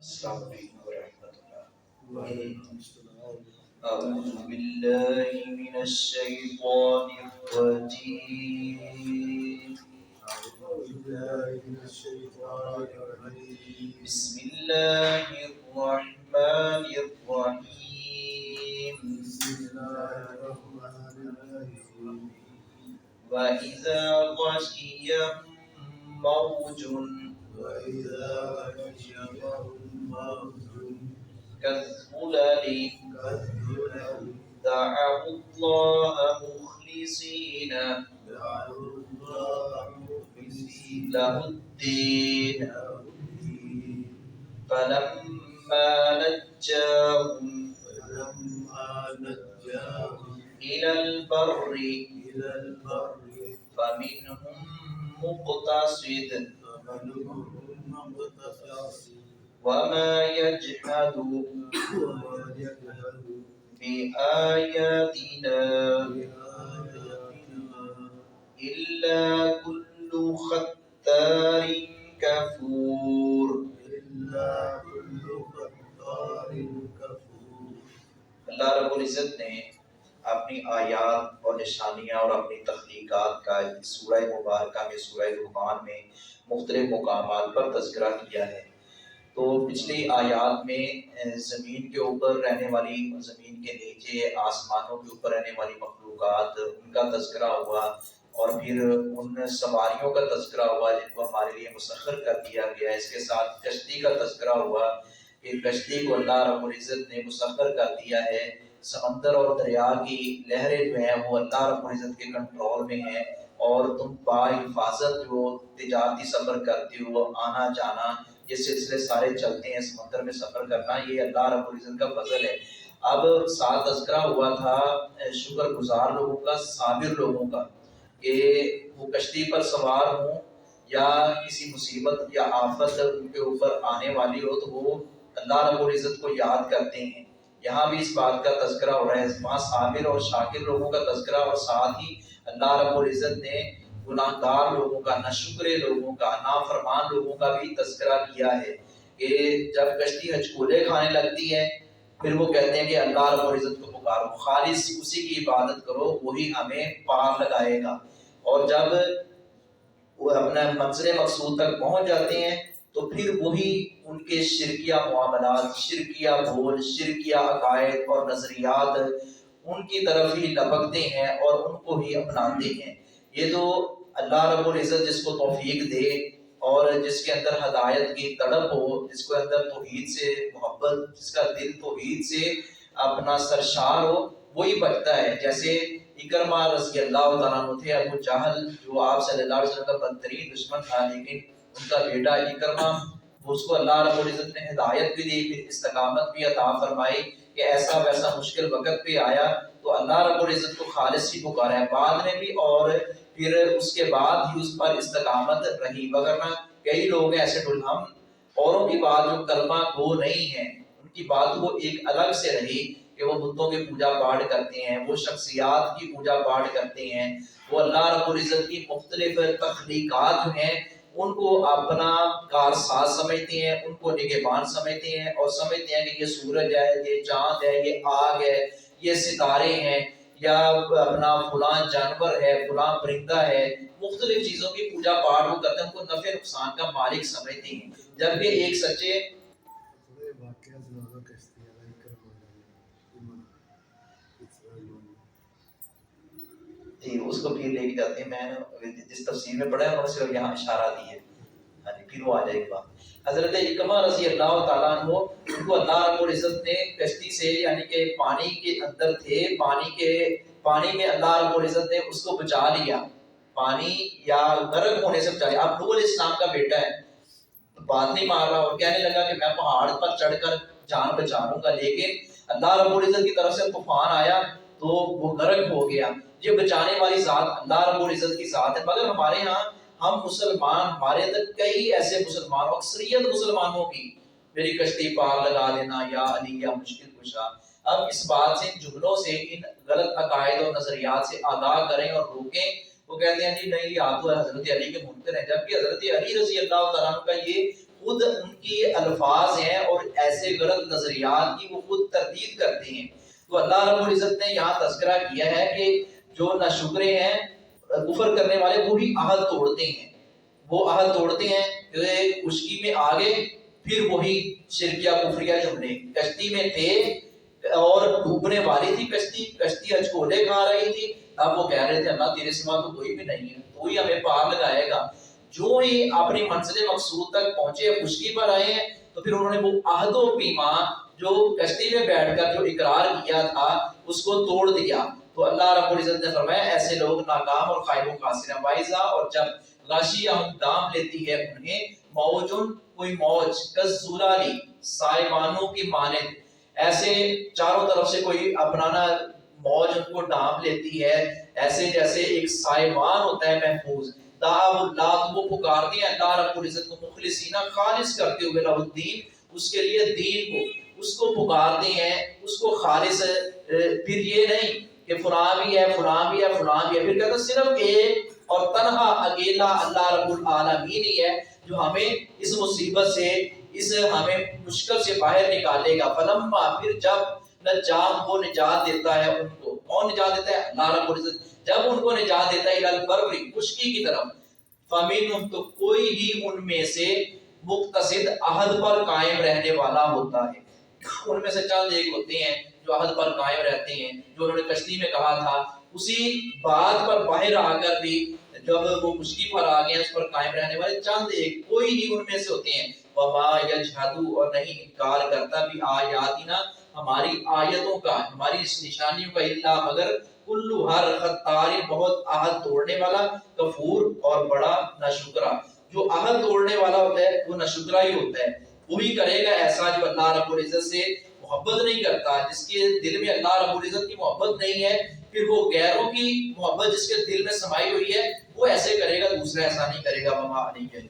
السلام علیکم ورحمۃ اللہ۔ وعلیکم السلام۔ اعوذ باللہ من الشیطان الرجیم، اعوذ باللہ من الشیطان الرجیم۔ بسم اللہ الرحمن الرحیم، بسم اللہ الرحمن الرحیم۔ وَإِذَا غَشِيَهُم مَّوْجٌ وَإِذَا غَشِيَهُم مَّوْجٌ كَالظُّلَلِ كَالظُّلَلِ دَعَوُا اللَّهَ مُخْلِصِينَ دعوا الله مخلصين لَهُ الدِّينَ له الدين فَلَمَّا نَجَّاهُمْ فلما نجاهم إِلَى الْبَرِّ إلى البر فَمِنْهُم مُّقْتَصِدٌ فمنهم مقتصد وَمَا يَجْحَدُ ويجهل بِآيَاتِنَا بآياتنا إِلَّا كُلُّ خَتَّارٍ كَفُورٍ۔ إلا كل ختار كفور۔ اللہ رب العزت نے اپنی آیات اور نشانیاں اور اپنی تخلیقات کا سورہ مبارکہ میں، سورہ لقمان میں مختلف مقامات پر تذکرہ کیا ہے۔ تو پچھلی آیات میں زمین کے اوپر رہنے والی، زمین کے نیچے آسمانوں کے اوپر رہنے والی مخلوقات، ان کا تذکرہ ہوا، اور پھر ان سواریوں کا تذکرہ ہوا جن کو ہمارے لیے مسخر کر دیا گیا ہے۔ اس کے ساتھ کشتی کا تذکرہ ہوا کہ کشتی کو اللہ رب العزت نے مسخر کر دیا ہے۔ سمندر اور دریا کی لہریں جو ہیں وہ اللہ رب العزت کے کنٹرول میں ہیں، اور تم با حفاظت جو تجارتی سفر کرتے ہو، آنا جانا، یہ سلسلے سارے چلتے ہیں۔ سمندر میں سفر کرنا یہ اللہ رب العزت کا فضل ہے۔ اب ساتھ تذکرہ ہوا تھا شکر گزار لوگوں کا، صابر لوگوں کا، کہ وہ کشتی پر سوار ہوں یا کسی مصیبت یا آفت ان کے اوپر آنے والی ہو تو وہ اللہ رب العزت کو یاد کرتے ہیں۔ یہاں بھی اس بات کا تذکرہ ہو رہا ہے، وہاں صابر اور شاکر لوگوں کا تذکرہ، اور ساتھ ہی اللہ رب العزت نے گناہ گار لوگوں کا، ناشکرے لوگوں کا، نافرمان لوگوں کا بھی تذکرہ کیا ہے کہ جب کشتی ہچکولے کھانے لگتی ہے پھر وہ کہتے ہیں کہ اللہ رب العزت کو پکارو، خالص اسی کی عبادت کرو، وہی ہمیں پار لگائے گا۔ اور جب وہ اپنا منزل مقصود تک پہنچ جاتے ہیں تو پھر وہی ان کے شرکیہ معاملات، شرکیہ بول، شرکیہ عقائد اور نظریات ان کی طرف ہی لپکتے ہیں اور ان کو ہی اپناتے ہیں۔ یہ تو اللہ رب العزت جس کو توفیق دے اور جس کے اندر ہدایت کی تڑپ ہو، جس کو اندر توحید سے محبت، جس کا دل توحید سے اپنا سرشار ہو، وہی بچتا ہے۔ جیسے اکرمہ رضی اللہ تعالیٰ عنہ تھے، ابو جہل جو آپ صلی اللہ علیہ وسلم کا بدترین دشمن تھا، لیکن ان کا بیٹا اکرمہ، اس کو اللہ رب العزت نے ہدایت بھی دی، پھر استقامت بھی عطا فرمائی کہ ایسا ویسا مشکل وقت پہ آیا تو اللہ رب العزت کو خالص ہی پکارا ہے بعد میں بھی، اور پھر اس کے بعد ہی اس پر استقامت رہی۔ وگرنہ کئی لوگ ہیں ایسے ہم اوروں کی بات جو کلمہ گو نہیں ہیں، ان کی بات وہ ایک الگ سے رہی کہ وہ بتوں کی پوجا پاٹ کرتے ہیں، وہ شخصیات کی پوجا پاٹ کرتے ہیں، وہ اللہ رب العزت کی مختلف تخلیقات جو ہیں ان کو اپنا کارساز سمجھتے ہیں، ان کو نگہبان سمجھتے ہیں، اور سمجھتے ہیں کہ یہ سورج ہے، یہ چاند ہے، یہ آگ ہے، یہ ستارے ہیں، یا اپنا فلاں جانور ہے، فلاں پرندہ ہے، مختلف چیزوں کی پوجا پاٹ وہ کرتے ہیں، ان کو نفع نقصان کا مالک سمجھتے ہیں۔ جبکہ ایک سچے جی اس کو پھر لے کے جاتے ہیں، میں جس تفسیر میں پڑھا ہے انہوں نے صرف یہاں اشارہ دی ہے، ہاں جی پھر وہ آ جائے گا۔ حضرت اکرمہ رضی اللہ تعالیٰ عنہ، ان کو اللہ رب العزت نے کشتی سے، یعنی کہ پانی کے اندر تھے، پانی میں اللہ رب العزت نے اس کو بچا لیا، پانی یا غرق ہونے سے بچا لیا۔ اب نوح علیہ السلام کا بیٹا ہے، بات نہیں مار رہا اور کہنے لگا کہ میں پہاڑ پر چڑھ کر جان بچا لوں گا، لیکن اللہ رب العزت کی طرف سے طوفان آیا تو وہ غرق ہو گیا۔ یہ بچانے والی ذات اللہ رب العزت کی ذات ہے۔ مگر ہمارے ہاں ہم مسلمان، ہمارے اندر کئی ایسے مسلمان، اکثریت مسلمانوں کی میری کشتی پار لگا دینا، یا علی یا مشکل کشا۔ اب اس بات سے، ان جملوں سے، ان غلط عقائد اور نظریات سے آگاہ کریں اور روکیں۔ وہ کہتے ہیں جی نہیں آپ تو حضرت علی کے منکر ہیں، جبکہ حضرت علی رضی اللہ تعالیٰ عنہ کا یہ خود ان کی الفاظ ہیں اور ایسے غلط نظریات کی وہ خود تردید کرتے ہیں. تو اللہ رب العزت نے یہاں تذکرہ کیا ہے کہ جو ناشکرے ہیں کفر کرنے والے وہ بھی عہد توڑتے ہیں. وہ عہد توڑتے ہیں کہ خشکی میں آگے پھر وہی شرکیہ کفریہ جملے. کشتی میں تھے اور ڈوبنے والی تھی کشتی ہچکولے کھا رہی تھی. اب وہ کہہ رہے تھے اللہ تیرے سوا تو کوئی بھی نہیں ہے, تو ہی ہمیں پار لگائے گا. جو ہی اپنی منزل مقصود تک پہنچے خشکی پر آئے ہیں تو پھر انہوں نے وہ عہد و پیمان جو کشتی میں بیٹھ کر جو اقرار کیا تھا اس کو توڑ دیا. تو اللہ رب العزت نے فرمایا ایسے لوگ ناکام اور خائب و خاسر ہیں. وائزا اور جب غاشیہم دام لیتی ہے انہیں موجن کوئی موج کزورالی سائبانوں کی مانند, ایسے چاروں طرف سے کوئی اپنانا موج ان کو ڈانپ لیتی ہے ایسے جیسے ایک سائبان ہوتا ہے محفوظ. دعو اللہ تو وہ پکارتے ہیں اللہ رب العزت کو مخلصین خالص کرتے ہوئے لہ الدین, اس کے لیے دین کو, اس کو پکارتے ہیں اس کو خالص. پھر یہ نہیں کہ فلاں بھی ہے فلاں بھی ہے فلاں بھی ہے, پھر کہتا صرف ایک اور تنہا اکیلا اللہ رب العالمین ہی ہے جو ہمیں اس مصیبت سے اس ہمیں مشکل سے باہر نکالے گا. فلما پھر جب نجام وہ نجات دیتا ہے ان کو, کون نجات دیتا ہے اللہ رب العزت, جب ان کو نجات دیتا ہے البر خشکی کی طرف, فمنہم تو کوئی ہی ان میں سے مقتصد عہد پر قائم رہنے والا ہوتا ہے. ان میں سے چند ایک ہوتے ہیں جو عہد پر قائم رہتے ہیں, جو انہوں نے کشتی میں کہا تھا اسی بات پر باہر آ کر بھی جب وہ خشکی پر آ گئے اس پر قائم رہنے والے چند ایک کوئی ہی ان میں سے ہوتے ہیں. وما یجحدوا اور نہیں انکار کرتا بھی آیاتنا ہماری آیتوں کا, ہماری اس نشانیوں کا, الا مگر کلو ہر خطار بہت عہد توڑنے والا, کفور اور بڑا ناشکرا. جو عہد توڑنے والا ہوتا ہے وہ ناشکرا ہی ہوتا ہے. وہی کرے گا ایسا جو اللہ رب العزت سے محبت نہیں کرتا, جس کے دل میں اللہ رب العزت کی محبت نہیں ہے, پھر وہ غیروں کی محبت جس کے دل میں سمائی ہوئی ہے وہ ایسے کرے گا, دوسرا ایسا نہیں کرے گا. وما علیہ